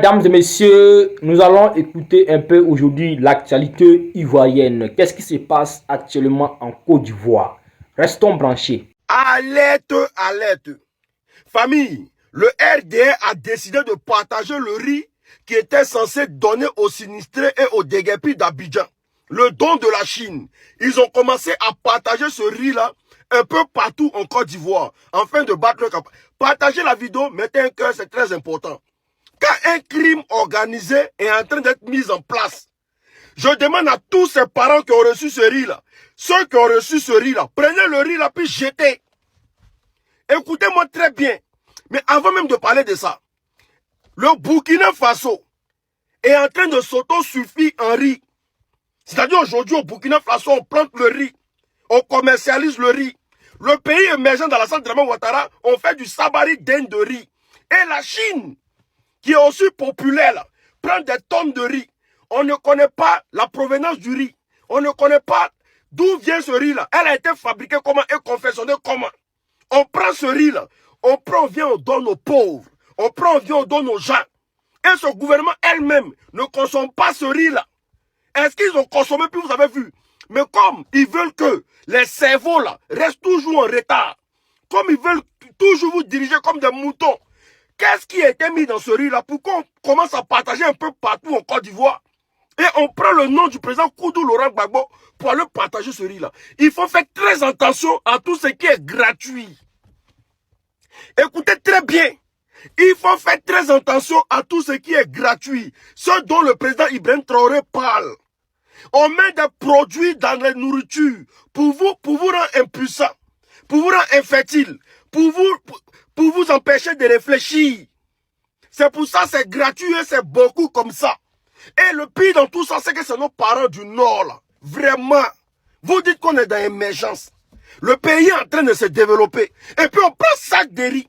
Mesdames et messieurs, nous allons écouter un peu aujourd'hui l'actualité ivoirienne. Qu'est-ce qui se passe actuellement en Côte d'Ivoire? Restons branchés. Alerte, alerte. Famille, le RDR a décidé de partager le riz qui était censé donner aux sinistrés et aux déguerpis d'Abidjan. Le don de la Chine. Ils ont commencé à partager ce riz-là un peu partout en Côte d'Ivoire, afin de battre le cap. Partagez la vidéo, mettez un cœur, c'est très important. Quand un crime organisé est en train d'être mis en place, je demande à tous ces parents qui ont reçu ce riz-là, ceux qui ont reçu ce riz-là, prenez le riz-là puis jetez. Écoutez-moi très bien. Mais avant même de parler de ça, le Burkina Faso est en train de s'auto-suffire en riz. C'est-à-dire aujourd'hui au Burkina Faso, on plante le riz, on commercialise le riz. Le pays émergent dans la centre de Ouattara, on fait du sabari d'Inde de riz. Et la Chine, qui est aussi populaire, là, prend des tonnes de riz. On ne connaît pas la provenance du riz. On ne connaît pas d'où vient ce riz-là. Elle a été fabriquée comment et confectionnée comment. On prend ce riz-là, on vient, on donne aux pauvres. On prend, on vient, on donne aux gens. Et ce gouvernement elle-même ne consomme pas ce riz-là. Est-ce qu'ils ont consommé, puis vous avez vu? Mais comme ils veulent que les cerveaux là restent toujours en retard, comme ils veulent toujours vous diriger comme des moutons, qu'est-ce qui a été mis dans ce riz-là pour qu'on commence à partager un peu partout en Côte d'Ivoire? Et on prend le nom du président Koudou Laurent Gbagbo pour aller partager ce riz-là. Il faut faire très attention à tout ce qui est gratuit. Écoutez très bien. Il faut faire très attention à tout ce qui est gratuit. Ce dont le président Ibrahim Traoré parle. On met des produits dans la nourriture pour vous rendre impuissant, pour vous rendre infertile, pour vous empêcher de réfléchir. C'est pour ça que c'est gratuit et c'est beaucoup comme ça. Et le pire dans tout ça, c'est que c'est nos parents du Nord, là. Vraiment. Vous dites qu'on est dans l'émergence. Le pays est en train de se développer. Et puis on prend sac de riz.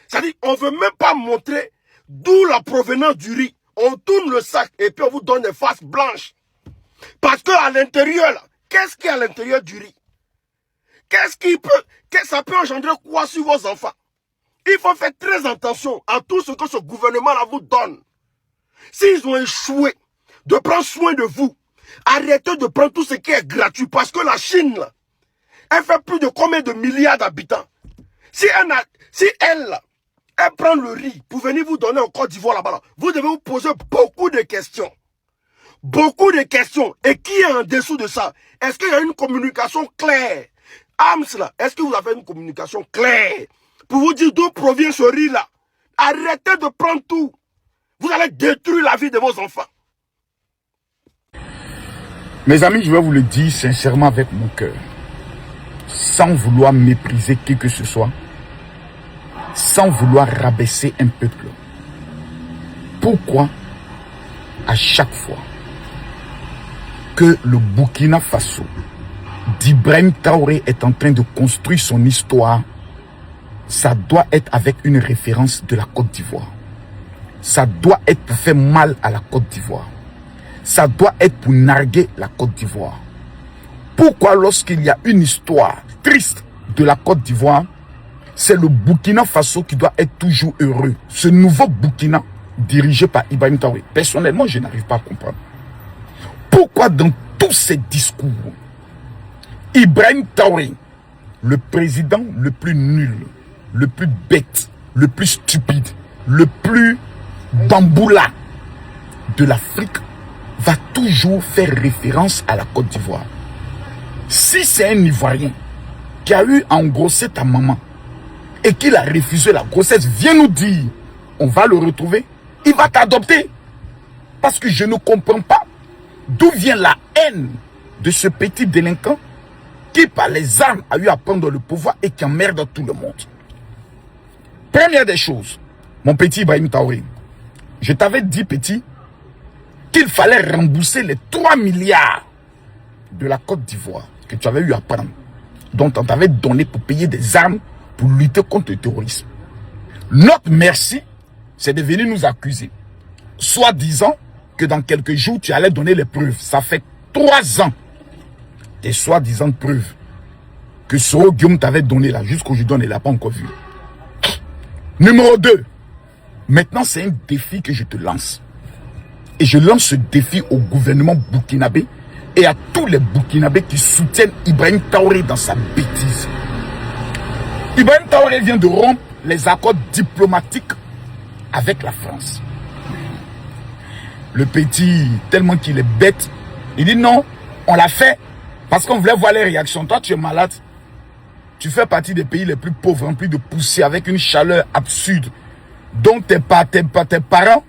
C'est-à-dire, on ne veut même pas montrer d'où la provenance du riz. On tourne le sac et puis on vous donne des faces blanches. Parce qu'à l'intérieur, qu'est-ce qu'il y a à l'intérieur du riz? Ça peut engendrer quoi sur vos enfants? Il faut faire très attention à tout ce que ce gouvernement-là vous donne. S'ils ont échoué de prendre soin de vous, arrêtez de prendre tout ce qui est gratuit. Parce que la Chine, là, elle fait plus de combien de milliards d'habitants? Si elle prend le riz pour venir vous donner en Côte d'Ivoire là-bas, vous devez vous poser beaucoup de questions. Beaucoup de questions. Et qui est en dessous de ça? Est-ce qu'il y a une communication claire? Ams là, est-ce que vous avez une communication claire pour vous dire d'où provient ce riz là? Arrêtez de prendre tout. Vous allez détruire la vie de vos enfants. Mes amis, je vais vous le dire sincèrement avec mon cœur, sans vouloir mépriser qui que ce soit, sans vouloir rabaisser un peuple. Pourquoi à chaque fois que le Burkina Faso d'Ibrahim Traoré est en train de construire son histoire, ça doit être avec une référence de la Côte d'Ivoire. Ça doit être pour faire mal à la Côte d'Ivoire. Ça doit être pour narguer la Côte d'Ivoire. Pourquoi lorsqu'il y a une histoire triste de la Côte d'Ivoire, c'est le Burkina Faso qui doit être toujours heureux? Ce nouveau Burkina dirigé par Ibrahim Traoré. Personnellement, je n'arrive pas à comprendre. Pourquoi dans tous ces discours, Ibrahim Traoré, le président le plus nul, le plus bête, le plus stupide, le plus bamboula de l'Afrique, va toujours faire référence à la Côte d'Ivoire? Si c'est un Ivoirien qui a eu à engrosser ta maman et qu'il a refusé la grossesse, viens nous dire, on va le retrouver, il va t'adopter. Parce que je ne comprends pas d'où vient la haine de ce petit délinquant qui par les armes a eu à prendre le pouvoir et qui emmerde tout le monde. Première des choses, mon petit Ibrahim Traoré, je t'avais dit petit qu'il fallait rembourser les 3 milliards de la Côte d'Ivoire que tu avais eu à prendre, dont on t'avait donné pour payer des armes pour lutter contre le terrorisme. Notre merci, c'est de venir nous accuser, soi-disant que dans quelques jours, tu allais donner les preuves. Ça fait 3 ans des soi-disant preuves que Soro Guillaume t'avait donné là. Jusqu'aujourd'hui, on ne l'a pas encore vu. Numéro 2, Maintenant, c'est un défi que je te lance. Et je lance ce défi au gouvernement burkinabé et à tous les Burkinabés qui soutiennent Ibrahim Traoré dans sa bêtise. Ibrahim Traoré vient de rompre les accords diplomatiques avec la France. Le petit, tellement qu'il est bête, il dit non, on l'a fait parce qu'on voulait voir les réactions. Toi, tu es malade. Tu fais partie des pays les plus pauvres, remplis de poussière, avec une chaleur absurde. Donc tes parents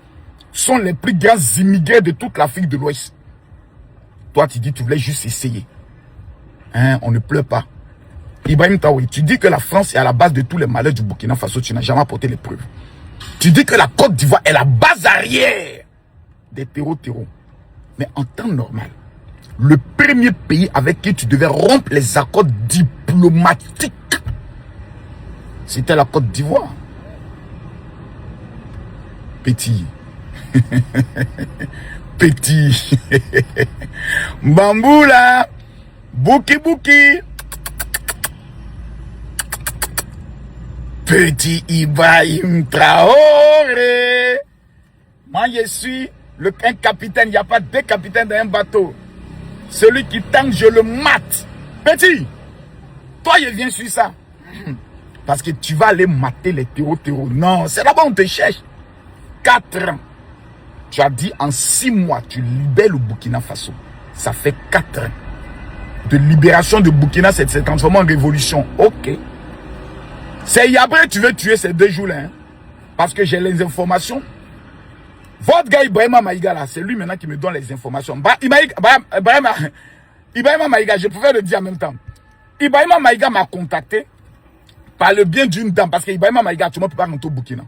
sont les plus grands immigrés de toute l'Afrique de l'Ouest. Toi, tu dis tu voulais juste essayer. Hein, on ne pleure pas. Ibrahim Traoré, tu dis que la France est à la base de tous les malheurs du Burkina Faso. Tu n'as jamais apporté les preuves. Tu dis que la Côte d'Ivoire est la base arrière des terreaux. Mais en temps normal, le premier pays avec qui tu devais rompre les accords diplomatiques, c'était la Côte d'Ivoire. Petit. Petit. Bambou là. Bouki. Petit Ibrahim Traoré. Moi je suis un capitaine. Il n'y a pas deux capitaines dans un bateau. Celui qui tangue, je le mate. Petit. Toi je viens sur ça. Parce que tu vas aller mater les terreaux. Non, c'est là-bas on te cherche. 4 ans. Tu as dit en 6 mois, tu libères le Burkina Faso. Ça fait 4 ans. De libération de Burkina, c'est transformé en révolution. Ok. C'est Yabré, tu veux tuer ces 2 jours-là. Hein? Parce que j'ai les informations. Votre gars Ibrahima Maïga, là, c'est lui maintenant qui me donne les informations. Ibrahima Maïga, je pouvais le dire en même temps. Ibrahima Maïga m'a contacté par le bien d'une dame. Parce que Ibrahima Maïga, tu ne peux pas rentrer au Burkina.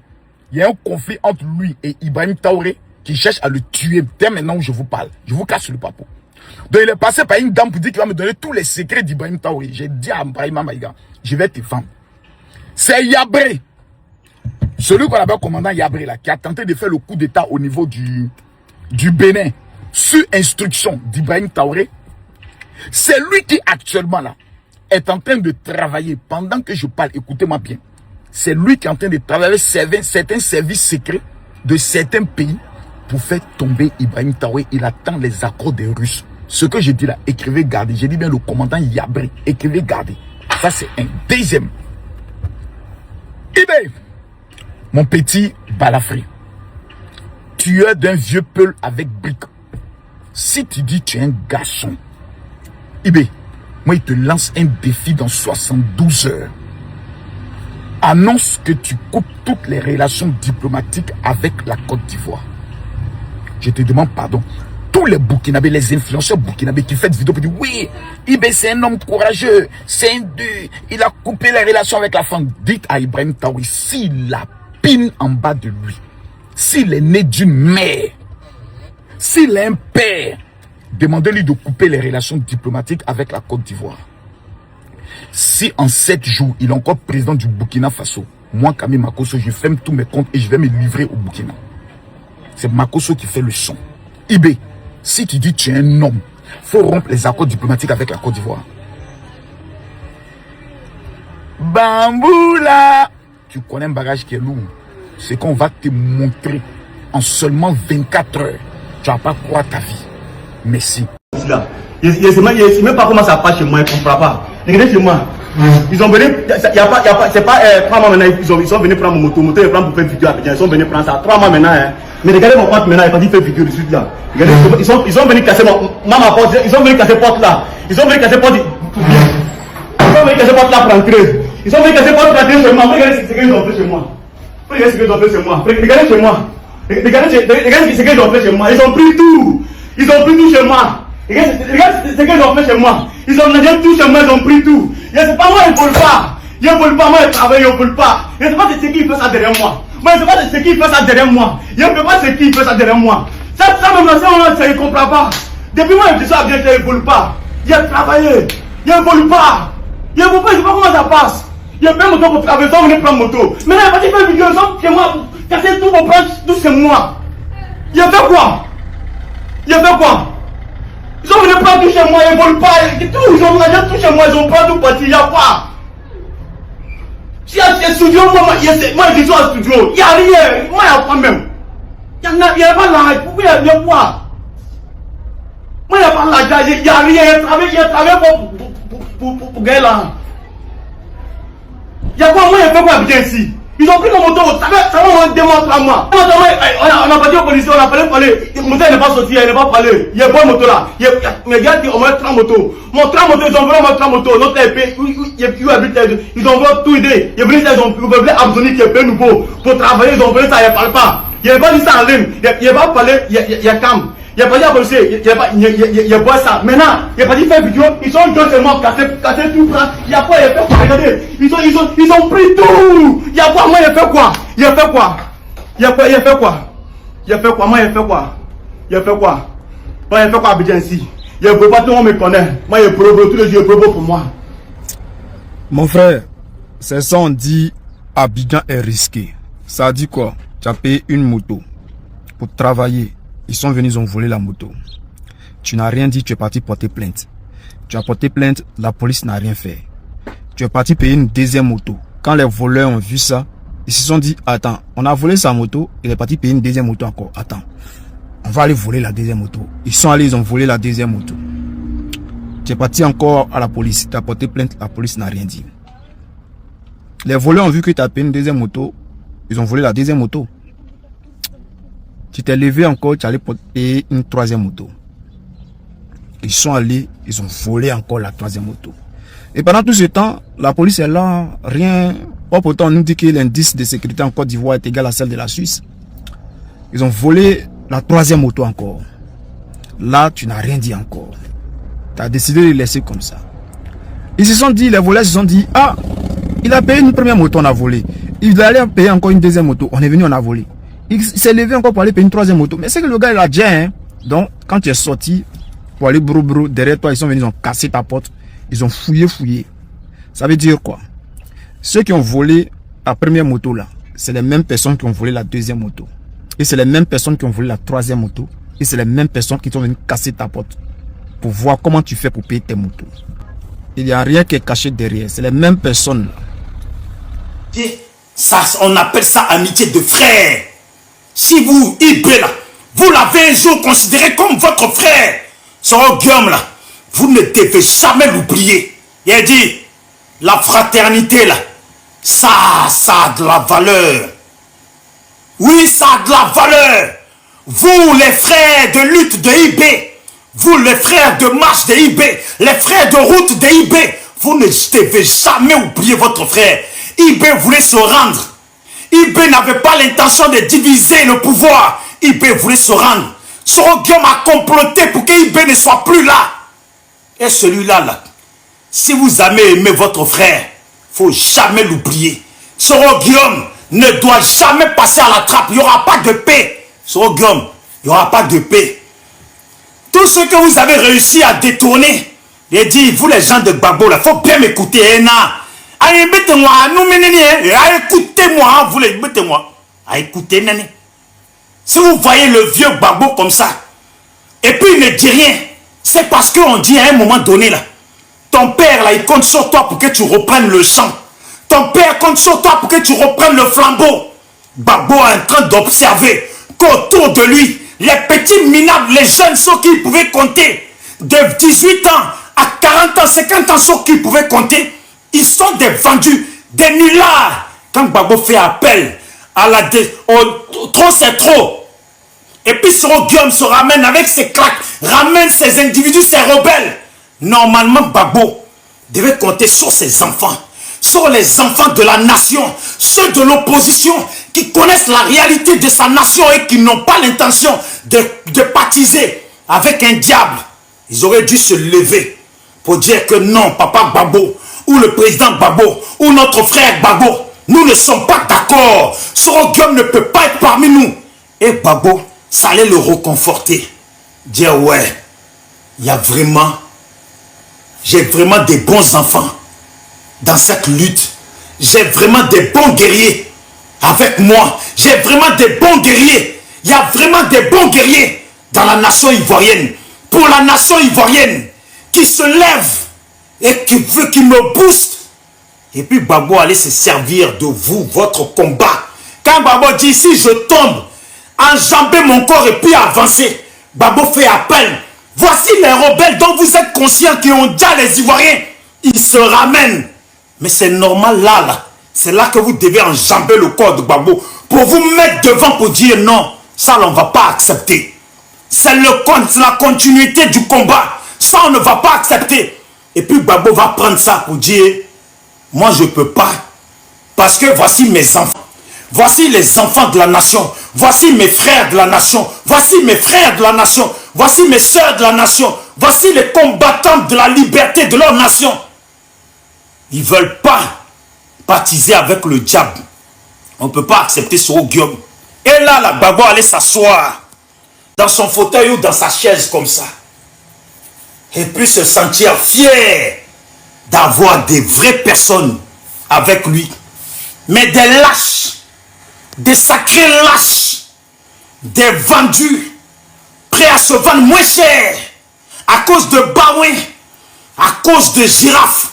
Il y a un conflit entre lui et Ibrahim Traoré qui cherche à le tuer dès maintenant où je vous parle. Je vous casse le papo. Donc il est passé par une dame pour dire qu'il va me donner tous les secrets d'Ibrahim Traoré. J'ai dit à Ibrahima Maïga, je vais te vendre. C'est Yabré, celui qu'on appelle commandant Yabré là, qui a tenté de faire le coup d'état au niveau du Bénin, sur instruction d'Ibrahim Traoré. C'est lui qui actuellement là est en train de travailler pendant que je parle. Écoutez-moi bien. C'est lui qui est en train de travailler certains services secrets de certains pays pour faire tomber Ibrahim Traoré. Il attend les accords des Russes. Ce que je dis là, écrivez, gardez. J'ai dit bien le commandant Yabré. Écrivez, gardez. Ça, c'est un deuxième. Ibé, mon petit balafré, tueur d'un vieux peul avec brique. Si tu dis tu es un garçon, Ibé, moi, il te lance un défi dans 72 heures. Annonce que tu coupes toutes les relations diplomatiques avec la Côte d'Ivoire. Je te demande pardon. Tous les Burkinabés, les influenceurs burkinabés qui font des vidéos pour dire oui, Ibé c'est un homme courageux, c'est un dur, il a coupé les relations avec la femme. Dites à Ibrahim Traoré, s'il a pine en bas de lui, s'il est né d'une mère, s'il est un père, demandez-lui de couper les relations diplomatiques avec la Côte d'Ivoire. Si en 7 jours, il est encore président du Burkina Faso, moi, Camille Makosso, je ferme tous mes comptes et je vais me livrer au Burkina. C'est Makosso qui fait le son. Ibé, si tu dis tu es un homme, il faut rompre les accords diplomatiques avec la Côte d'Ivoire. Bamboula, tu connais un bagage qui est lourd. C'est qu'on va te montrer en seulement 24 heures. Tu ne vas pas croire ta vie. Merci. Je ne sais même pas comment ça passe chez moi, je ne comprends pas. Regardez chez moi. Ils ont venu, c'est pas 3 mois maintenant, ils sont venus prendre mon moto et prendre pour faire vidéo à Pékin. Ils sont venus prendre ça 3 mois maintenant. Hein. Mais regardez mon compte maintenant, quand il fait vidéo dessus là. Regardez, ils sont venus casser ma porte, ils sont venus casser porte là. Ils sont venus casser porte. Ils sont venus casser porte là pour entrer. Ils sont venus casser porte pour entrer chez moi. Regardez ce qu'ils ont fait chez moi. Regardez ce qu'ils ont fait chez moi. Regardez chez moi. Regardez ce qu'ils ont fait chez moi. Ils ont pris tout. Ils ont pris tout chez moi. Regarde ce qu'ils ont fait chez moi. Ils ont mangé tout chez moi, ils ont pris tout. C'est pas moi, ils ne volent pas. Ils ne volent pas, moi, ils travaillent, ils ne volent pas. Je ne sais pas ce qui fait ça derrière moi. Moi, je ne sais pas ce qui fait ça derrière moi. Je ne sais pas ce qui fait ça derrière moi. Ça même là, ça ne comprend pas. Depuis moi, je dis ça bien qu'ils ne volent pas. Ils ont travaillé. Ils ne volent pas. Ils ne volent pas, je ne sais pas comment ça passe. Ils ont pris moto pour travailler, ils sont venus prendre moto. Maintenant, ils ont fait une vidéo, ils sont chez moi, casser tout pour prendre tout chez moi. Ils ont fait quoi? Ils ont fait quoi? Ils ont venu prendre tout chez moi, ils ne volent pas. Tout, ils ont mangé tout chez moi, ils ont pris tout parti, il n'y a pas. Il y a studio, moi je suis au studio. Il n'y a rien. Moi, il n'y a pas même. Il n'y a pas l'argent. Vous pouvez bien voir. Moi, il n'y a pas l'argent. Il n'y a rien. Il y a travaillé pour gagner l'argent. Il y a quoi, moi, il fait quoi habiter ici? Ils ont pris mon moto, ça va 2 mois, 3 mois. On a pas dit aux policiers, on a parlé. Le moteur n'est pas sorti, il n'est pas parlé. Il y a pas de moto là. Mais gars, on a 30 motos. Mon 30 motos, ils ont volé mon 30 motos. Notre épée, ils ont volé tout idée. Ils ont volé ça, ils ont volé Abzoni qui est peu nouveau. Pour travailler, ils ont volé ça, ils ne parlent pas. Il n'y a pas dit ça en ligne. Il n'y a pas parlé, il y a Cam. Il n'y a pas dit à policier, il y a pas ça. Maintenant, il n'y a pas dit faire vidéo, ils sont deux seulement cassés tout ça. Il y a quoi, il y a fait quoi, regardez. Ils ont pris tout. Il y a quoi, moi, il a fait quoi? Il a fait quoi? Il a fait quoi? Il a fait quoi? Moi, il a fait quoi? Il a fait quoi? Moi, il a fait quoi à Abidjan ici? Il y a pas, tout le monde me connaît. Moi, il y a probo, tous les jours, il y a probo pour moi. Mon frère, c'est ça on dit Abidjan est risqué. Ça dit quoi? Tu as payé une moto pour travailler. Ils sont venus, ils ont volé la moto. Tu n'as rien dit, tu es parti porter plainte. Tu as porté plainte, la police n'a rien fait. Tu es parti payer une deuxième moto. Quand les voleurs ont vu ça, ils se sont dit, attends, on a volé sa moto, il est parti payer une deuxième moto encore. Attends, on va aller voler la deuxième moto. Ils sont allés, ils ont volé la deuxième moto. Tu es parti encore à la police, tu as porté plainte, la police n'a rien dit. Les voleurs ont vu que tu as payé une deuxième moto, ils ont volé la deuxième moto. Tu t'es levé encore, tu allais payer une troisième moto. Ils sont allés, ils ont volé encore la troisième moto. Et pendant tout ce temps, la police est là, rien. Or pourtant, on nous dit que l'indice de sécurité en Côte d'Ivoire est égal à celle de la Suisse. Ils ont volé la troisième moto encore. Là, tu n'as rien dit encore. Tu as décidé de les laisser comme ça. Ils se sont dit, les voleurs se sont dit, ah, il a payé une première moto, on a volé. Il allait payer encore une deuxième moto, on est venu, on a volé. Il s'est levé encore pour aller payer une troisième moto. Mais c'est que le gars, il a déjà, hein. Donc, quand tu es sorti pour aller brou, derrière toi, ils sont venus, ils ont cassé ta porte. Ils ont fouillé. Ça veut dire quoi? Ceux qui ont volé la première moto là, c'est les mêmes personnes qui ont volé la deuxième moto. Et c'est les mêmes personnes qui ont volé la troisième moto. Et c'est les mêmes personnes qui sont venues casser ta porte. Pour voir comment tu fais pour payer tes motos. Il n'y a rien qui est caché derrière. C'est les mêmes personnes là. Ça, on appelle ça amitié de frère. Si vous, Ibé là, vous l'avez un jour considéré comme votre frère, son Guillaume là, vous ne devez jamais l'oublier. Il a dit, la fraternité là, ça a de la valeur. Oui, ça a de la valeur. Vous, les frères de lutte de Ibé, vous, les frères de marche de Ibé, les frères de route de Ibé, vous ne devez jamais oublier votre frère. Ibé voulait se rendre. Ibé n'avait pas l'intention de diviser le pouvoir. Ibé voulait se rendre. Soro Guillaume a comploté pour que Ibé ne soit plus là. Et celui-là, là, si vous avez aimé votre frère, il ne faut jamais l'oublier. Soro Guillaume ne doit jamais passer à la trappe. Il n'y aura pas de paix. Soro Guillaume, il n'y aura pas de paix. Tout ce que vous avez réussi à détourner, il dit, vous les gens de Gbagbo, il faut bien m'écouter. Écoutez-moi, vous les écoutez-moi. Écoutez, Nani. Si vous voyez le vieux Gbagbo comme ça, et puis il ne dit rien, c'est parce qu'on dit à un moment donné, là, ton père, là, il compte sur toi pour que tu reprennes le champ. Ton père compte sur toi pour que tu reprennes le flambeau. Gbagbo est en train d'observer qu'autour de lui, les petits minables, les jeunes, ceux qui pouvaient compter, de 18 ans à 40 ans, 50 ans, ceux qui pouvaient compter, ils sont des vendus, des nullards. Quand Gbagbo fait appel à la trop c'est trop. Et puis Soro Guillaume se ramène avec ses claques, ramène ses individus, ses rebelles. Normalement, Gbagbo devait compter sur ses enfants, sur les enfants de la nation, ceux de l'opposition qui connaissent la réalité de sa nation et qui n'ont pas l'intention de baptiser avec un diable. Ils auraient dû se lever pour dire que non, papa Gbagbo, ou le président Gbagbo, ou notre frère Gbagbo, nous ne sommes pas d'accord. Soro Guillaume ne peut pas être parmi nous. Et Gbagbo, ça allait le reconforter. Dire ouais, il y a vraiment, j'ai vraiment des bons enfants dans cette lutte. J'ai vraiment des bons guerriers avec moi. J'ai vraiment des bons guerriers. Il y a vraiment des bons guerriers dans la nation ivoirienne. Pour la nation ivoirienne qui se lève et qui veut, qui me booste. Et puis Gbagbo allait se servir de vous, votre combat. Quand Gbagbo dit, si je tombe, enjamber mon corps et puis avancer, Gbagbo fait appel. Voici les rebelles dont vous êtes conscients qui ont déjà les Ivoiriens. Ils se ramènent. Mais c'est normal là. C'est là que vous devez enjamber le corps de Gbagbo pour vous mettre devant pour dire non, ça on ne va pas accepter. C'est la continuité du combat. Ça on ne va pas accepter. Et puis Gbagbo va prendre ça pour dire, moi je ne peux pas. Parce que voici mes enfants. Voici les enfants de la nation. Voici mes frères de la nation. Voici mes frères de la nation. Voici mes soeurs de la nation. Voici les combattants de la liberté de leur nation. Ils ne veulent pas baptiser avec le diable. On ne peut pas accepter Soro Guillaume. Et là, la Gbagbo allait s'asseoir dans son fauteuil ou dans sa chaise comme ça. Et puis se sentir fier d'avoir des vraies personnes avec lui. Mais des lâches, des sacrés lâches, des vendus, prêts à se vendre moins cher à cause de Baouin, à cause de girafes,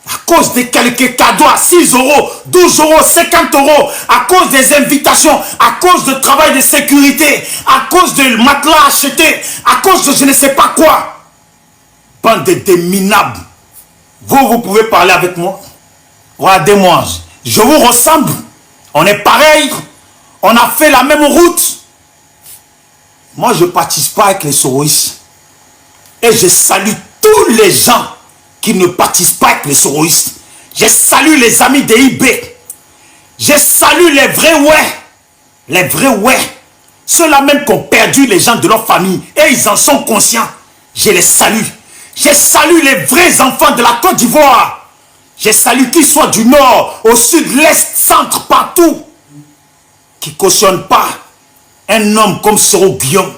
à cause des quelques cadeaux à 6 euros, 12 euros, 50 euros, à cause des invitations, à cause de travail de sécurité, à cause de matelas achetés, à cause de je ne sais pas quoi. Bande de minables. Vous pouvez parler avec moi. Regardez-moi, je vous ressemble. On est pareil. On a fait la même route. Moi, je ne participe pas avec les soroïstes. Et je salue tous les gens qui ne participent pas avec les soroïstes. Je salue les amis de IB. Je salue les vrais ouais. Les vrais ouais. Ceux-là même qui ont perdu les gens de leur famille. Et ils en sont conscients. Je les salue. Je salue les vrais enfants de la Côte d'Ivoire. Je salue qu'ils soient du nord, au sud, l'est, centre, partout. Qui ne cautionnent pas un homme comme Soro Guillaume.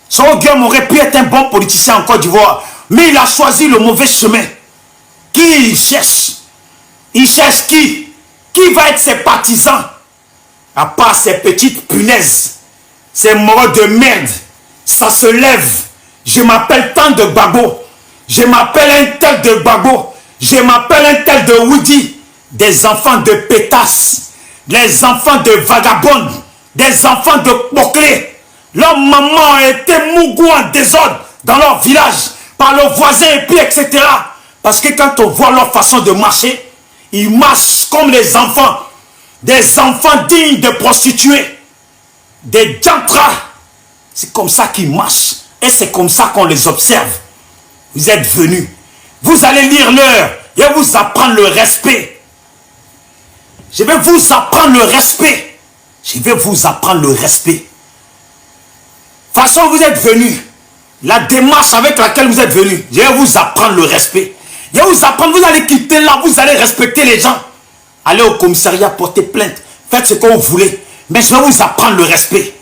Soro Guillaume aurait pu être un bon politicien en Côte d'Ivoire. Mais il a choisi le mauvais chemin. Qui il cherche? Il cherche qui? Qui va être ses partisans? À part ces petites punaises. Ces morts de merde. Ça se lève. Je m'appelle tant de Gbagbo. Je m'appelle un tel de Gbagbo. Je m'appelle un tel de Woody. Des enfants de pétasses. Des enfants de vagabondes. Des enfants de poclés. Leur maman a été mougou en désordre dans leur village. Par leurs voisins et puis etc. Parce que quand on voit leur façon de marcher, ils marchent comme les enfants. Des enfants dignes de prostituées. Des jantras. C'est comme ça qu'ils marchent. Et c'est comme ça qu'on les observe. Vous êtes venus. Vous allez lire l'heure et vous apprendre le respect. Je vais vous apprendre le respect. Je vais vous apprendre le respect. De toute façon, vous êtes venus. La démarche avec laquelle vous êtes venus, je vais vous apprendre le respect. Je vais vous apprendre, vous allez quitter là, vous allez respecter les gens. Allez au commissariat, porter plainte. Faites ce que vous voulez. Mais je vais vous apprendre le respect.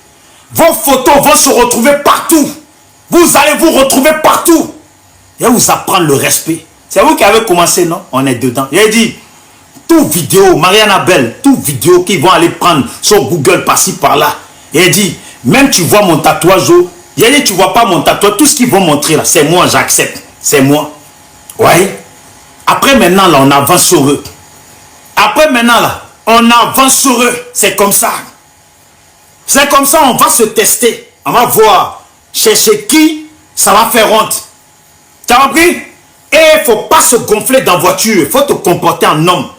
Vos photos vont se retrouver partout. Vous allez vous retrouver partout. Je vais vous apprendre le respect. C'est vous qui avez commencé, non? On est dedans. J'ai dit, tout vidéo, Marianne Abel, tout vidéo qu'ils vont aller prendre sur Google par-ci, par-là. J'ai dit, même tu vois mon tatouage, j'ai dit, tu vois pas mon tatouage, tout ce qu'ils vont montrer là, c'est moi, j'accepte. C'est moi. Ouais. Après maintenant, là, on avance sur eux. Après maintenant, là, on avance sur eux. C'est comme ça. C'est comme ça, on va se tester. On va voir chez qui ça va faire honte. Tu as compris? Et il ne faut pas se gonfler dans la voiture. Il faut te comporter en homme.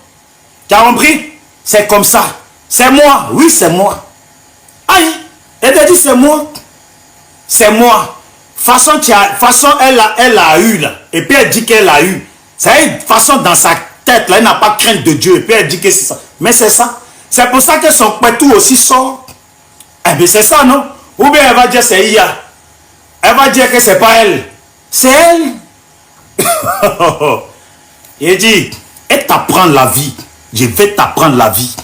Tu as compris? C'est comme ça. C'est moi. Oui, c'est moi. Aïe. Elle t'a dit c'est moi. C'est moi. Façon, elle a eu là. Et puis elle dit qu'elle a eu. C'est une façon dans sa tête là. Elle n'a pas crainte de Dieu. Et puis elle dit que c'est ça. Mais c'est ça. C'est pour ça que son pétou aussi sort. Eh bien c'est ça, non? Ou bien elle va dire c'est Iya. Elle va dire que c'est pas elle. C'est elle. Il dit, et t'apprendre la vie. Je vais t'apprendre la vie.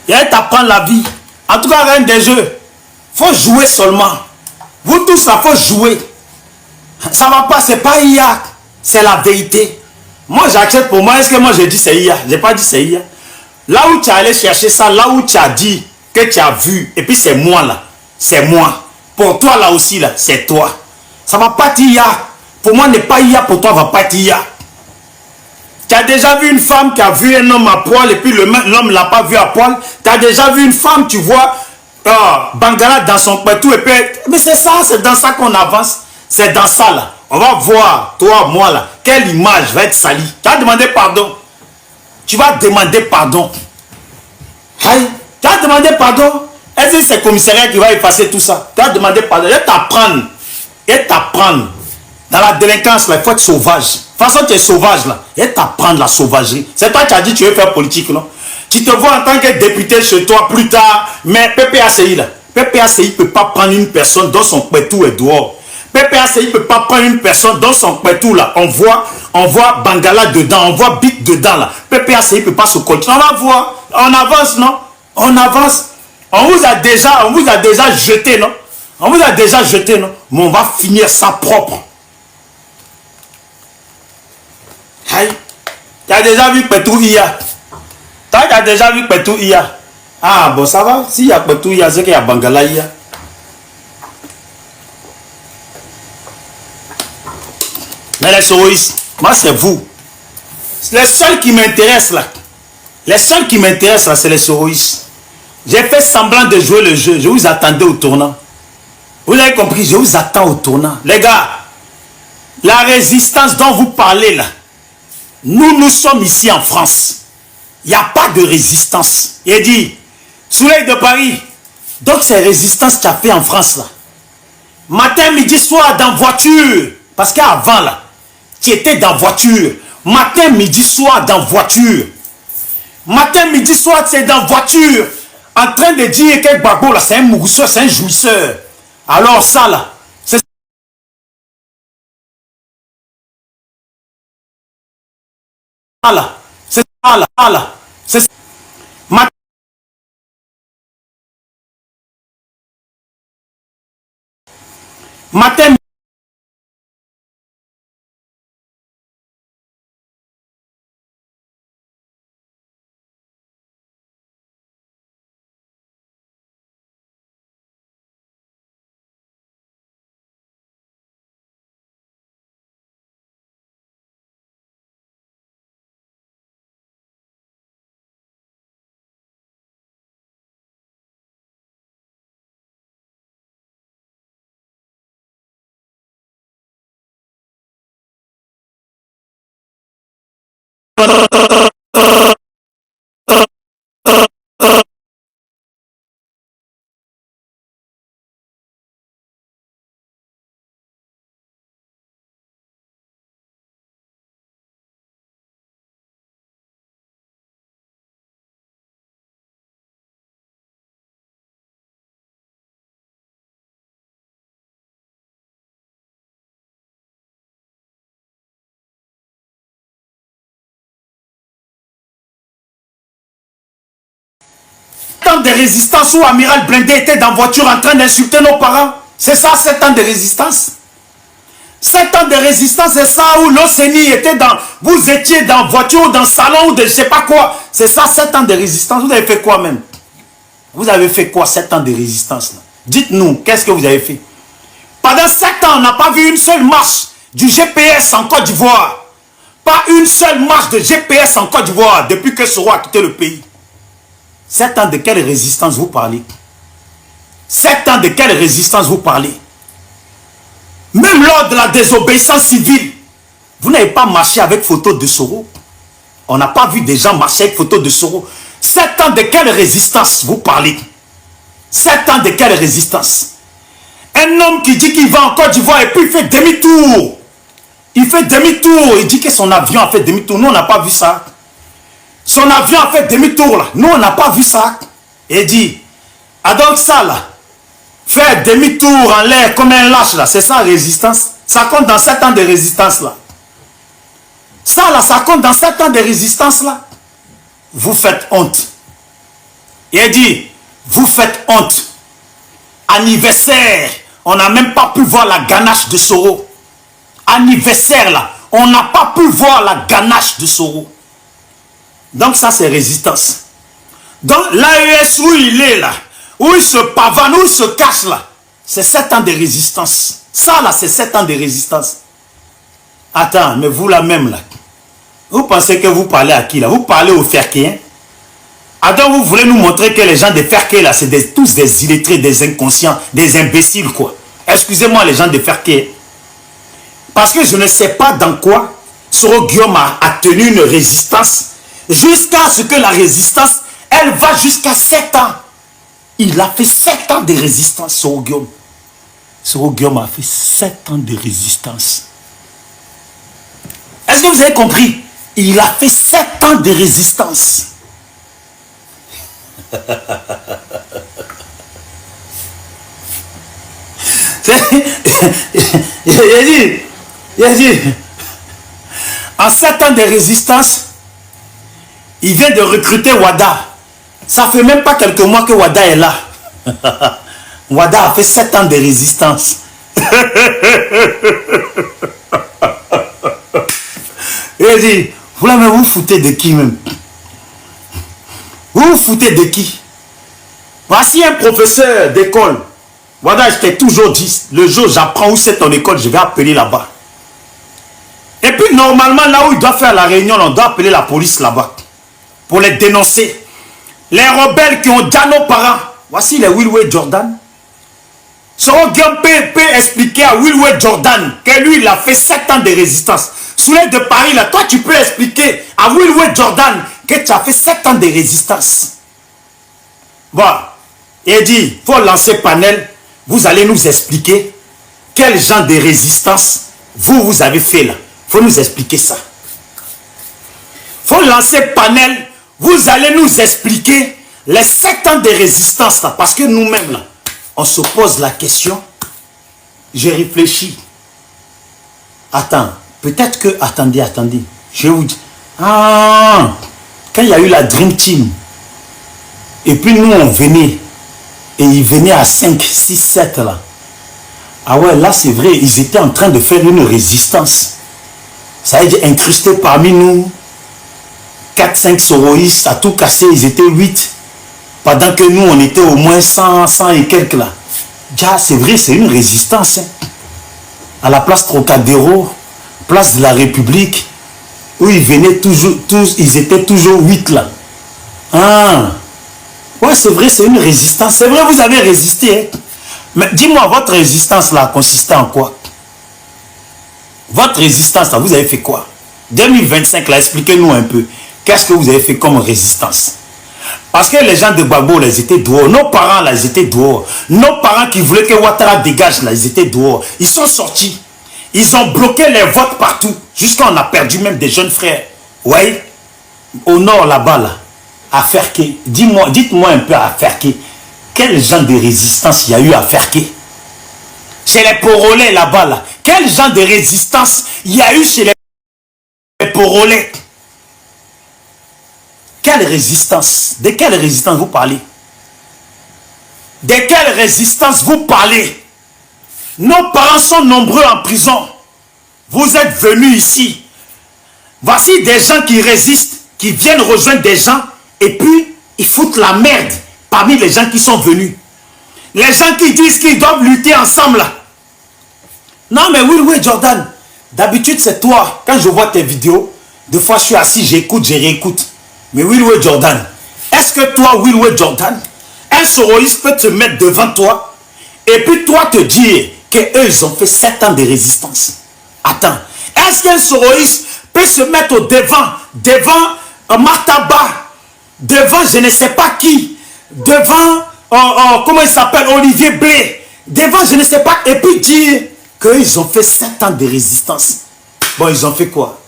Et t'apprendre la vie. En tout cas, rien des jeux. Faut jouer seulement. Vous tous, ça faut jouer. Ça va pas, c'est pas IA. C'est la vérité. Moi, j'accepte pour moi. Est-ce que moi, j'ai dit c'est IA? J'ai pas dit c'est IA. Là où tu es allé chercher ça, là où tu as dit que tu as vu, et puis c'est moi là. C'est moi. Pour toi là aussi, là, c'est toi. Ça va pas être IA. Pour moi, n'est pas IA. Pour toi, va pas être IA. Tu as déjà vu une femme qui a vu un homme à poil et puis l'homme ne l'a pas vu à poil. Tu as déjà vu une femme, tu vois, Bangala dans son pétou et puis... Mais c'est ça, c'est dans ça qu'on avance. C'est dans ça là. On va voir, toi, moi là, quelle image va être salie. Tu vas demander pardon. Tu vas demander pardon. Aïe, tu vas demander pardon. Est-ce que c'est le commissariat qui va effacer tout ça? Tu vas demander pardon. Et t'apprendre. Et t'apprendre. Dans la délinquance, là, il faut être sauvage. De toute façon, tu es sauvage là. Et t'apprendre la sauvagerie. C'est toi qui as dit que tu veux faire politique, non? Tu te vois en tant que député chez toi plus tard. Mais PPACI là. PPACI ne peut pas prendre une personne dont son pétou est dehors. PPACI ne peut pas prendre une personne dans son pétou là. On voit Bangala dedans, on voit Bit dedans là. PPACI ne peut pas se coller. On va voir. On avance, non? On avance. On vous a déjà jeté, non? On vous a déjà jeté, non? Mais on va finir ça propre. Aïe. Tu as déjà vu Pétou IA? Tu as déjà vu Pétou IA? Ah bon, ça va. S'il y a Pétou IA, c'est qu'il y a Bangala IA. Mais les souris, moi c'est vous. Les seuls qui m'intéressent là, c'est les souris. J'ai fait semblant de jouer le jeu. Je vous attendais au tournant. Vous avez compris, je vous attends au tournant. Les gars, la résistance dont vous parlez là, nous sommes ici en France. Il n'y a pas de résistance. Il dit, Soleil de Paris, donc c'est résistance qu'il y a fait en France là. Matin, midi, soir, dans voiture. Parce qu'avant là, tu étais dans voiture. Matin, midi, soir, dans voiture. Matin, midi, soir, c'est dans voiture. En train de dire que Gbagbo là, c'est un mourousseur, c'est un jouisseur. Alors ça là, c'est ça là. C'est ça là. C'est ça. Matin, temps de résistance où Amiral Blindé était dans voiture en train d'insulter nos parents. C'est ça, 7 ans de résistance. 7 ans de résistance, c'est ça où l'OCENI était dans... Vous étiez dans voiture ou dans salon ou de je sais pas quoi. C'est ça, 7 ans de résistance. Vous avez fait quoi même? Vous avez fait quoi 7 ans de résistance? Dites-nous, qu'est-ce que vous avez fait? Pendant 7 ans, on n'a pas vu une seule marche du GPS en Côte d'Ivoire. Pas une seule marche de GPS en Côte d'Ivoire depuis que Soro a quitté le pays. 7 ans de quelle résistance vous parlez? 7 ans de quelle résistance vous parlez? Même lors de la désobéissance civile, vous n'avez pas marché avec photo de Soro. On n'a pas vu des gens marcher avec photo de Soro. 7 ans de quelle résistance vous parlez? 7 ans de quelle résistance? Un homme qui dit qu'il va en Côte d'Ivoire et puis il fait demi-tour. Il fait demi-tour. Il dit que son avion a fait demi-tour. Nous, on n'a pas vu ça. Son avion a fait demi-tour là. Nous, on n'a pas vu ça. Et il dit, ah donc ça là, faire demi-tour en l'air comme un lâche là, c'est ça résistance. Ça compte dans 7 ans de résistance là. Ça là, ça compte dans 7 ans de résistance là. Vous faites honte. Et il dit, vous faites honte. Anniversaire, on n'a même pas pu voir la ganache de Soro. Anniversaire là, on n'a pas pu voir la ganache de Soro. Donc ça c'est résistance. Donc l'AES où il est là, où il se pavane, où il se cache là, c'est 7 ans de résistance. Ça là c'est 7 ans de résistance. Attends, mais vous là même là, Vous pensez que vous parlez à qui là? Vous parlez aux Ferkéens. Alors vous voulez nous montrer que les gens de Ferké là, c'est tous des illettrés, des inconscients, des imbéciles quoi. Excusez-moi les gens de Ferké. Parce que je ne sais pas dans quoi Soro Guillaume a tenu une résistance jusqu'à ce que la résistance, elle va jusqu'à 7 ans. Il a fait 7 ans de résistance, Soro Guillaume. Soro Guillaume a fait 7 ans de résistance. Est-ce que vous avez compris? Il a fait 7 ans de résistance. Il a dit, en 7 ans de résistance, il vient de recruter Wada. Ça fait même pas quelques mois que Wada est là. Wada a fait 7 ans de résistance. Il a dit, vous là, mais vous foutez de qui même? Vous vous foutez de qui? Voici un professeur d'école. Voilà, je t'ai toujours dit, le jour où j'apprends où c'est ton école, je vais appeler là-bas. Et puis normalement, là où il doit faire la réunion, on doit appeler la police là-bas. Pour les dénoncer. Les rebelles qui ont dit à nos parents. Voici les Wilway Jordan. Soro Guillaume peut expliquer à Wilway Jordan que lui, il a fait 7 ans de résistance. Sous l'aide de Paris, là, toi, tu peux expliquer à Wilway Jordan que tu as fait 7 ans de résistance. Bon, il dit, il faut lancer panel. Vous allez nous expliquer quel genre de résistance vous avez fait là. Il faut nous expliquer ça. Il faut lancer panel. Vous allez nous expliquer les 7 ans de résistance là. Parce que nous-mêmes là, on se pose la question. J'ai réfléchi. Attends, peut-être que... Attendez. Je vais vous dire. Ah, quand il y a eu la Dream Team, et puis nous on venait, et ils venaient à 5, 6, 7 là. Ah ouais, là c'est vrai, ils étaient en train de faire une résistance. Ça veut dire incrusté parmi nous, 4, 5 soroïstes, à tout casser, ils étaient 8. Pendant que nous, on était au moins 100 et quelques là. Déjà, c'est vrai, c'est une résistance. Hein. À la place Trocadéro, place de la République, où ils venaient toujours, ils étaient toujours 8 là. Ah, ouais, c'est vrai, c'est une résistance. C'est vrai, vous avez résisté. Hein. Mais dis-moi, votre résistance là consistait en quoi? Votre résistance là, vous avez fait quoi? 2025 là, expliquez-nous un peu. Qu'est-ce que vous avez fait comme résistance? Parce que les gens de Gbagbo, là, ils étaient dehors. Nos parents, là, ils étaient dehors. Nos parents qui voulaient que Ouattara dégage, là, ils étaient dehors. Ils sont sortis. Ils ont bloqué les votes partout. Jusqu'à on a perdu même des jeunes frères. Oui. Au nord, là-bas, là, à Ferké. Dites-moi un peu à Ferké. Quel genre de résistance il y a eu à Ferké? Chez les Porolais, là-bas, là. Quel genre de résistance il y a eu chez les Porolais? Quelle résistance? De quelle résistance vous parlez? De quelle résistance vous parlez? Nos parents sont nombreux en prison. Vous êtes venus ici. Voici des gens qui résistent, qui viennent rejoindre des gens et puis ils foutent la merde parmi les gens qui sont venus. Les gens qui disent qu'ils doivent lutter ensemble. Non mais oui, Jordan. D'habitude c'est toi. Quand je vois tes vidéos, des fois je suis assis, j'écoute, je réécoute. Mais Wilway Jordan, est-ce que toi, Wilway Jordan, un soroïste peut te mettre devant toi et puis toi te dire qu'eux, ils ont fait 7 ans de résistance? Attends, est-ce qu'un soroïste peut se mettre devant Martaba, devant je ne sais pas qui, devant, comment il s'appelle, Olivier Blé, devant je ne sais pas, et puis dire qu'eux, ils ont fait 7 ans de résistance? Bon, ils ont fait quoi?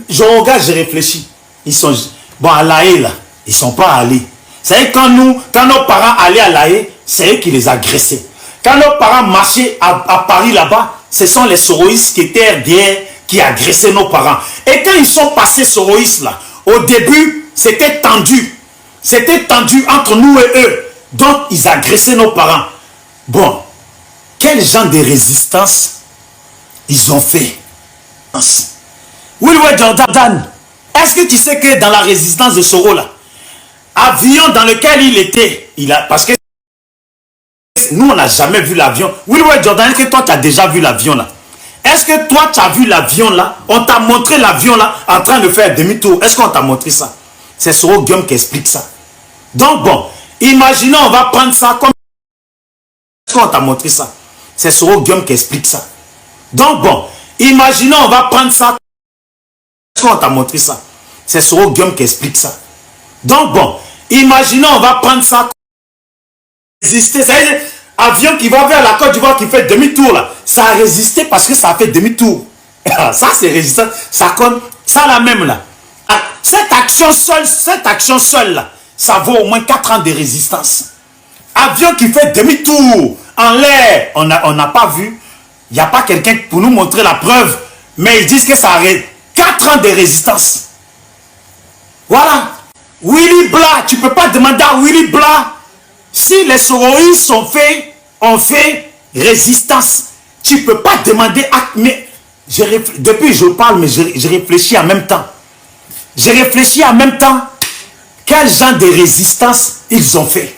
Je regarde, je réfléchis. Ils sont... Bon, à La Haye, là, ils ne sont pas allés. Vous savez, quand nos parents allaient à La Haye, c'est eux qui les agressaient. Quand nos parents marchaient à Paris, là-bas, ce sont les soroïstes qui étaient RDR qui agressaient nos parents. Et quand ils sont passés soroïstes, là, au début, c'était tendu. C'était tendu entre nous et eux. Donc, ils agressaient nos parents. Bon, quel genre de résistance ils ont fait? Wilway Jordan, est-ce que tu sais que dans la résistance de Soro là, avion dans lequel il était, parce que nous on n'a jamais vu l'avion. Wilway Jordan, est-ce que toi tu as déjà vu l'avion là? Est-ce que toi, tu as vu l'avion là? On t'a montré l'avion là en train de faire demi-tour. Est-ce qu'on t'a montré ça? C'est Soro Guillaume qui explique ça. Donc bon, imaginons, on va prendre ça comme... Est-ce qu'on t'a montré ça? C'est Soro Guillaume qui explique ça. Donc bon, imaginons, on va prendre ça... Est-ce qu'on t'a montré ça? C'est Soro Guillaume qui explique ça. Donc bon, imaginons, on va prendre ça... Résister, ça veut dire, avion qui va vers la Côte d'Ivoire qui fait demi-tour là, ça a résisté parce que ça a fait demi-tour. Ça c'est résistant, ça compte, ça la même là. Cette action seule là, ça vaut au moins 4 ans de résistance. Avion qui fait demi-tour en l'air, on n'a pas vu, il n'y a pas quelqu'un pour nous montrer la preuve, mais ils disent que ça a 4 ans de résistance. Voilà. Willy Bla, tu ne peux pas demander à Willy Bla. Si les soroïstes ont fait résistance, tu ne peux pas demander à... Mais depuis je parle, mais je réfléchis en même temps. Je réfléchis en même temps. Quel genre de résistance ils ont fait?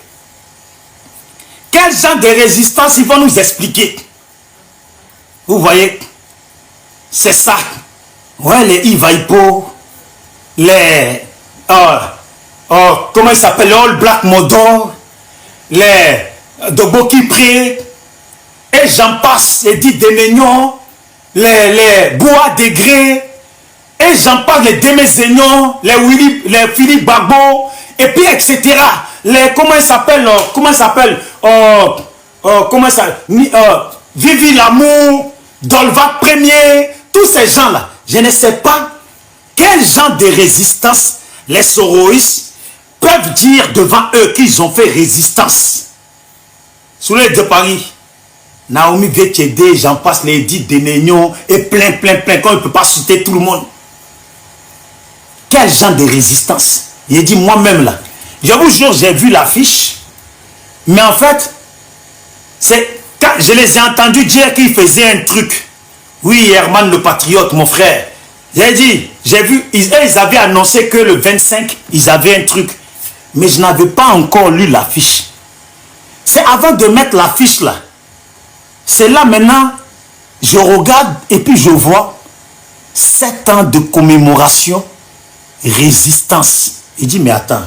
Quel genre de résistance ils vont nous expliquer? Vous voyez? C'est ça. Ouais, les Ivaipo, les... comment ils s'appellent? Les All Black Modor, les Dobo Kipré, et j'en passe, les Dits Déménion, les Bois Degré, et j'en passe, les Démézénion, les Philippe Bagbo, et puis etc. Les, comment ils s'appellent? Vivi Lamour, Dolvat Premier, tous ces gens-là. Je ne sais pas quel genre de résistance les soroïstes peuvent dire devant eux qu'ils ont fait résistance. Sous les de Paris, Naomi Vétiédé, j'en passe, les Dits Dénénion, et plein, quand on ne peut pas citer tout le monde. Quel genre de résistance? Il dit moi-même là. Je vous jure, j'ai vu l'affiche, mais en fait, c'est quand je les ai entendus dire qu'ils faisaient un truc. Oui, Herman le patriote, mon frère. J'ai dit, j'ai vu, ils avaient annoncé que le 25, ils avaient un truc. Mais je n'avais pas encore lu l'affiche. C'est avant de mettre l'affiche là. C'est là maintenant, je regarde et puis je vois 7 ans de commémoration, résistance. Il dit, mais attends.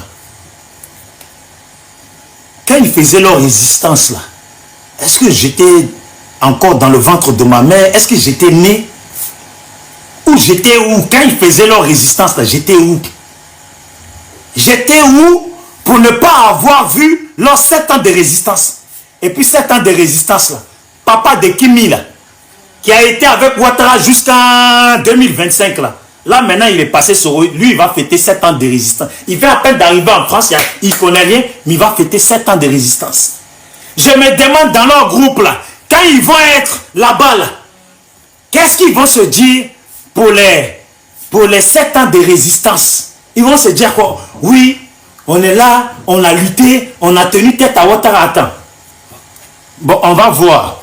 Quand ils faisaient leur résistance là, est-ce que j'étais encore dans le ventre de ma mère? Est-ce que j'étais né? Ou j'étais où? Quand ils faisaient leur résistance là, j'étais où? J'étais où pour ne pas avoir vu leurs 7 ans de résistance? Et puis 7 ans de résistance là, papa de Kimi là, qui a été avec Ouattara jusqu'en 2025 là. Là maintenant il est passé sur lui, il va fêter 7 ans de résistance. Il vient à peine d'arriver en France, il ne connaît rien, mais il va fêter 7 ans de résistance. Je me demande dans leur groupe là, quand ils vont être là-bas là, qu'est-ce qu'ils vont se dire pour les 7 ans de résistance? Ils vont se dire quoi? Oui, on est là, on a lutté, on a tenu tête à Ouattara. Attends. Bon, on va voir.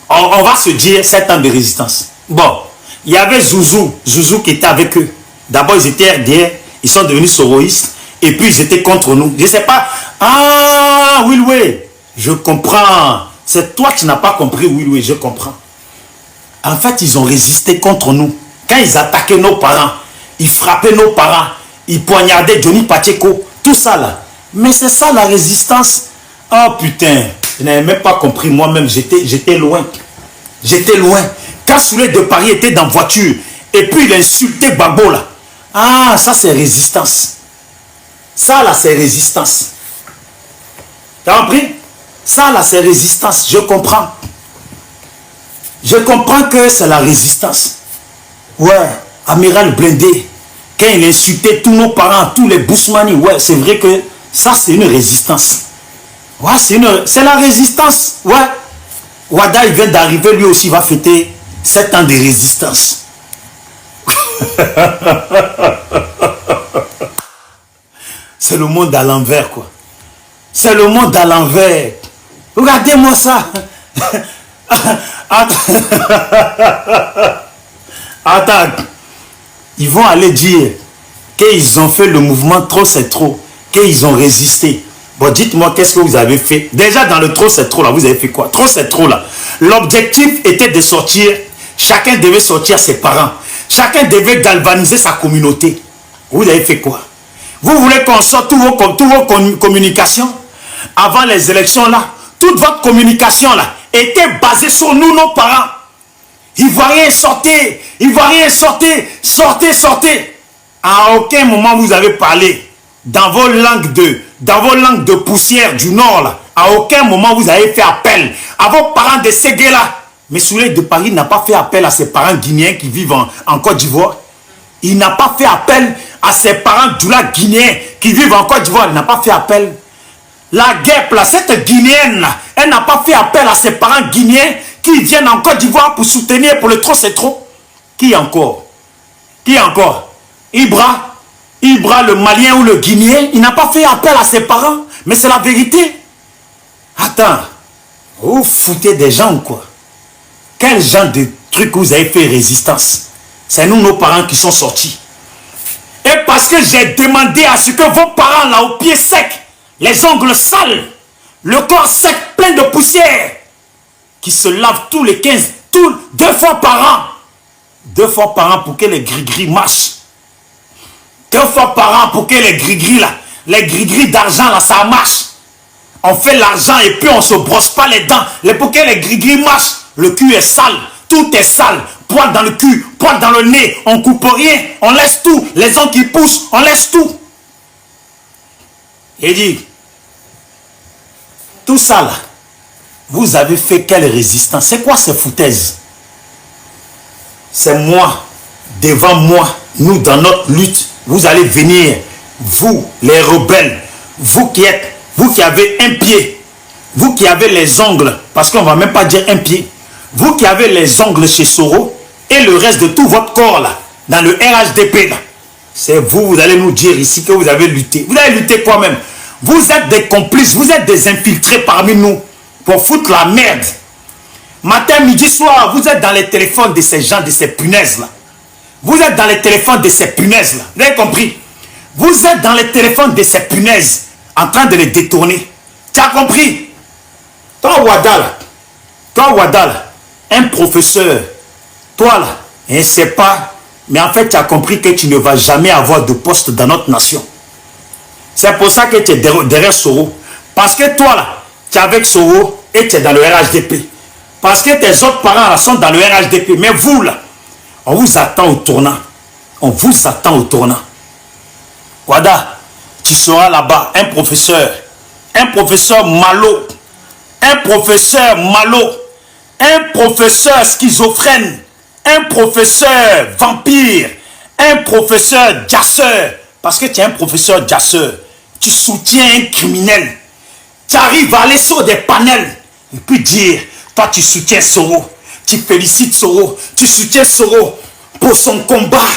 On va se dire 7 ans de résistance. Bon, il y avait Zouzou qui était avec eux. D'abord, ils étaient RDR, ils sont devenus soroïstes, et puis ils étaient contre nous. Je ne sais pas. Ah, oui, je comprends. C'est toi qui n'as pas compris, oui, je comprends. En fait, ils ont résisté contre nous. Quand ils attaquaient nos parents, ils frappaient nos parents, ils poignardaient Johnny Pacheco, tout ça là. Mais c'est ça la résistance. Oh putain, je n'avais même pas compris moi-même, j'étais loin. J'étais loin. Quand Souley de Paris était dans voiture, et puis il insultait Gbagbo là. Ah, ça c'est résistance. Ça là c'est résistance. T'as compris? Ça là c'est résistance, je comprends. Je comprends que c'est la résistance. Ouais, Amiral Blindé, quand il insultait tous nos parents, tous les Bousmani, ouais, c'est vrai que ça c'est une résistance. Ouais, c'est la résistance. Ouais. Wada, il vient d'arriver, lui aussi va fêter 7 ans de résistance. C'est le monde à l'envers, quoi. C'est le monde à l'envers. Regardez-moi ça. Attends. Ils vont aller dire qu'ils ont fait le mouvement trop c'est trop, qu'ils ont résisté. Bon, dites-moi, qu'est-ce que vous avez fait? Déjà, dans le trop c'est trop, là, vous avez fait quoi? Trop c'est trop, là. L'objectif était de sortir Chacun devait sortir ses parents. Chacun devait galvaniser sa communauté. Vous avez fait quoi? Vous voulez qu'on sorte tous vos communications avant les élections là? Toute votre communication là était basée sur nous, nos parents. Ivoiriens, sortez! Ivoiriens, sortez! Sortez, sortez! À aucun moment vous avez parlé dans vos langues de poussière du Nord là. À aucun moment vous avez fait appel à vos parents de Séguéla. Mais Souley de Paris n'a pas fait appel à ses parents guinéens qui vivent en Côte d'Ivoire. Il n'a pas fait appel à ses parents guinéens qui vivent en Côte d'Ivoire. Il n'a pas fait appel. La guêpe là, cette guinéenne là, elle n'a pas fait appel à ses parents guinéens qui viennent en Côte d'Ivoire pour soutenir pour le trop c'est trop. Qui encore? Qui encore? Ibra, le Malien ou le Guinéen, il n'a pas fait appel à ses parents. Mais c'est la vérité. Attends, vous foutez des gens ou quoi? Quel genre de truc vous avez fait résistance? C'est nous, nos parents, qui sont sortis. Et parce que j'ai demandé à ce que vos parents, là, aux pieds secs, les ongles sales, le corps sec, plein de poussière, qui se lavent tous les 15, 2 fois par an. 2 fois par an pour que les gris-gris marchent. 2 fois par an pour que les gris-gris, là, les gris-gris d'argent, là, ça marche. On fait l'argent et puis on ne se brosse pas les dents. Pour que les gris-gris marchent, le cul est sale, tout est sale. Poil dans le cul, poil dans le nez, on coupe rien, on laisse tout. Les ongles qui poussent, on laisse tout. Il dit, tout ça là, vous avez fait quelle résistance? C'est quoi ces foutaises? C'est moi, devant moi, nous dans notre lutte, vous allez venir, vous les rebelles, vous qui avez un pied, vous qui avez les ongles, parce qu'on ne va même pas dire un pied, vous qui avez les ongles chez Soro, et le reste de tout votre corps là, dans le RHDP là, c'est vous, vous allez nous dire ici que vous avez lutté. Vous avez lutté quoi même? Vous êtes des complices, vous êtes des infiltrés parmi nous, pour foutre la merde. Matin, midi, soir, vous êtes dans les téléphones de ces gens, de ces punaises là. Vous êtes dans les téléphones de ces punaises là, vous avez compris? Vous êtes dans les téléphones de ces punaises, en train de les détourner. Tu as compris? Toi, Wada, un professeur, toi là, je ne sais pas, mais en fait, tu as compris que tu ne vas jamais avoir de poste dans notre nation. C'est pour ça que tu es derrière Soro. Parce que toi là, tu es avec Soro et tu es dans le RHDP. Parce que tes autres parents là sont dans le RHDP. Mais vous là, on vous attend au tournant. On vous attend au tournant. Wada, tu seras là-bas, un professeur malo, un professeur schizophrène, un professeur vampire, un professeur jasseur. Parce que tu es un professeur jasseur, tu soutiens un criminel. Tu arrives à aller sur des panels et puis dire, toi tu soutiens Soro, tu félicites Soro, tu soutiens Soro pour son combat,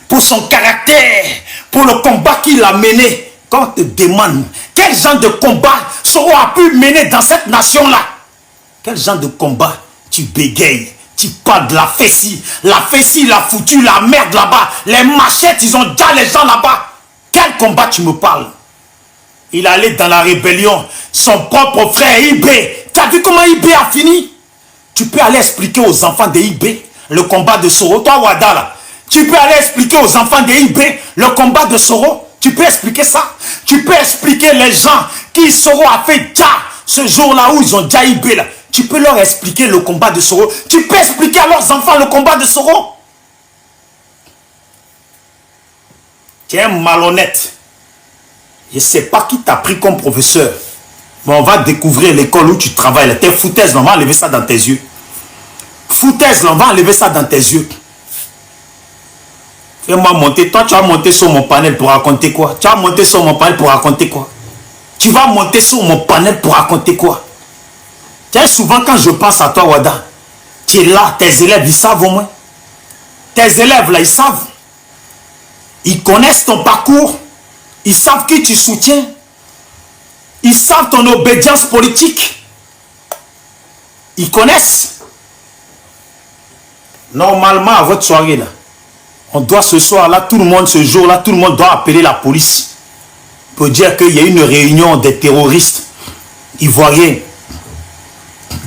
pour son caractère, pour le combat qu'il a mené. Quand on te demande quel genre de combat Soro a pu mener dans cette nation-là, quel genre de combat? Tu bégayes, tu parles de la fessie, la foutue, la merde là-bas, les machettes, ils ont déjà les gens là-bas. Quel combat tu me parles? Il allait dans la rébellion, son propre frère Ibé. Tu as vu comment Ibé a fini? Tu peux aller expliquer aux enfants de Ibé le combat de Soro. Toi, Wada, là, tu peux aller expliquer aux enfants de Ibé le combat de Soro. Tu peux expliquer ça? Tu peux expliquer les gens qui Soro a fait déjà ce jour-là où ils ont déjà Ibé là. Tu peux leur expliquer le combat de Soro. Tu peux expliquer à leurs enfants le combat de Soro. Tu es un malhonnête. Je ne sais pas qui t'a pris comme professeur. Mais on va découvrir l'école où tu travailles. Tes foutaises, on va enlever ça dans tes yeux. Foutaises, on va enlever ça dans tes yeux. Fais-moi monter. Toi, tu vas monter sur mon panel pour raconter quoi? Tu vas monter sur mon panel pour raconter quoi? Tu vas monter sur mon panel pour raconter quoi? Tu sais, souvent quand je pense à toi, Wada, tu es là, tes élèves, ils savent au moins. Tes élèves, là, ils savent. Ils connaissent ton parcours. Ils savent qui tu soutiens. Ils savent ton obédience politique. Ils connaissent. Normalement, à votre soirée, là, on doit ce soir-là, tout le monde, ce jour-là, tout le monde doit appeler la police pour dire qu'il y a une réunion des terroristes ivoiriens,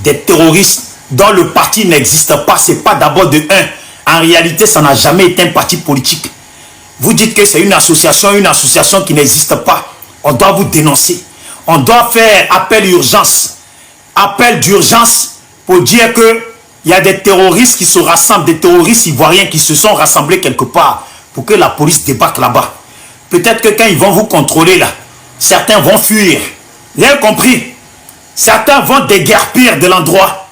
des terroristes dont le parti n'existe pas, c'est pas d'abord de un. En réalité, ça n'a jamais été un parti politique. Vous dites que c'est une association qui n'existe pas. On doit vous dénoncer. On doit faire appel d'urgence. Appel d'urgence pour dire que il y a des terroristes qui se rassemblent, des terroristes ivoiriens qui se sont rassemblés quelque part pour que la police débarque là-bas. Peut-être que quand ils vont vous contrôler là, certains vont fuir. Vous avez compris? Certains vont déguerpir de l'endroit.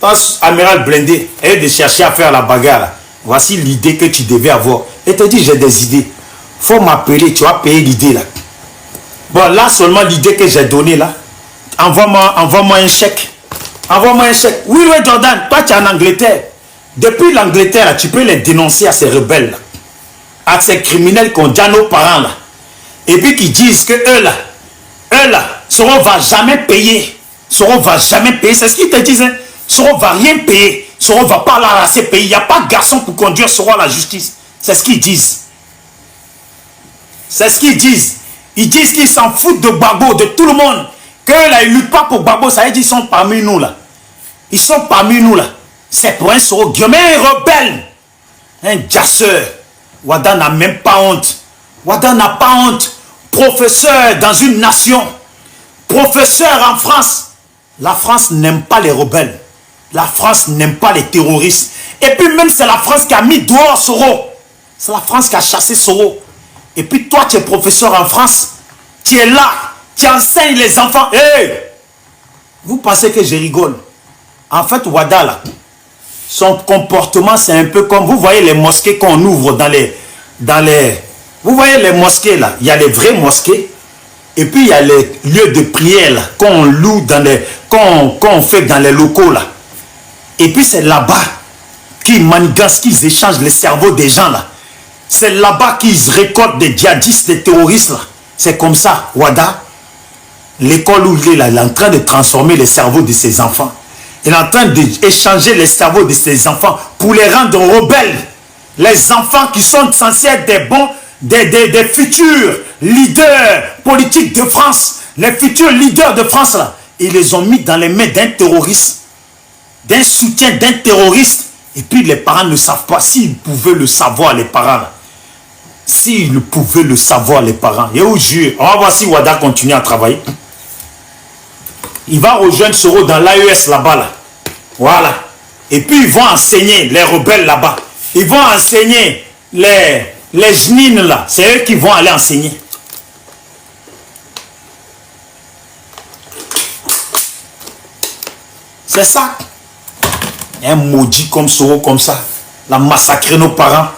Pense, amiral Blindé, et de chercher à faire la bagarre là. Voici l'idée que tu devais avoir. Et te dis, j'ai des idées. Faut m'appeler, tu vas payer l'idée là. Bon, là seulement l'idée que j'ai donnée là. Envoie-moi un chèque. Envoie-moi un chèque. Oui, Jordan, toi tu es en Angleterre. Depuis l'Angleterre, tu peux les dénoncer à ces rebelles là. À ces criminels qu'on dit à nos parents là. Et puis qui disent que eux là, Soro va jamais payer. Soro va jamais payer. C'est ce qu'ils te disent. Hein? Soro va rien payer. Soro va pas l'arraser payer. Il n'y a pas de garçon pour conduire Soro à la justice. C'est ce qu'ils disent. C'est ce qu'ils disent. Ils disent qu'ils s'en foutent de Gbagbo, de tout le monde. Que là, ils ne luttent pas pour Gbagbo. Ça veut dire qu'ils sont parmi nous là. Ils sont parmi nous là. C'est pour un Soro Guillaume, un rebelle. Un jasseur. Wada n'a même pas honte. Wada n'a pas honte. Professeur dans une nation. Professeur en France. La France n'aime pas les rebelles. La France n'aime pas les terroristes. Et puis même c'est la France qui a mis dehors Soro. C'est la France qui a chassé Soro. Et puis toi tu es professeur en France. Tu es là. Tu enseignes les enfants. Hey! Vous pensez que je rigole? En fait Wada là, son comportement c'est un peu comme, vous voyez les mosquées qu'on ouvre dans les vous voyez les mosquées là, il y a les vraies mosquées et puis il y a les lieux de prière qu'on loue dans les qu'on fait dans les locaux là. Et puis c'est là-bas qu'ils manigancent, qu'ils échangent les cerveaux des gens là. C'est là-bas qu'ils récoltent des djihadistes, des terroristes là. C'est comme ça, Wada, l'école où il est là, il est en train de transformer les cerveaux de ses enfants. Il est en train d'échanger les cerveaux de ses enfants pour les rendre rebelles. Les enfants qui sont censés être des bons, des futurs leaders politiques de France, les futurs leaders de France là, ils les ont mis dans les mains d'un terroriste, d'un soutien d'un terroriste. Et puis les parents ne savent pas. S'ils pouvaient le savoir, les parents là, s'ils pouvaient le savoir, les parents, et au jure, on va voir si Wada continue à travailler. Il va rejoindre Soro dans l'AES là-bas là. Voilà. Et puis ils vont enseigner les rebelles là-bas. Ils vont enseigner les genines là. C'est eux qui vont aller enseigner. C'est ça. Un maudit comme Soro comme ça. La massacrer nos parents.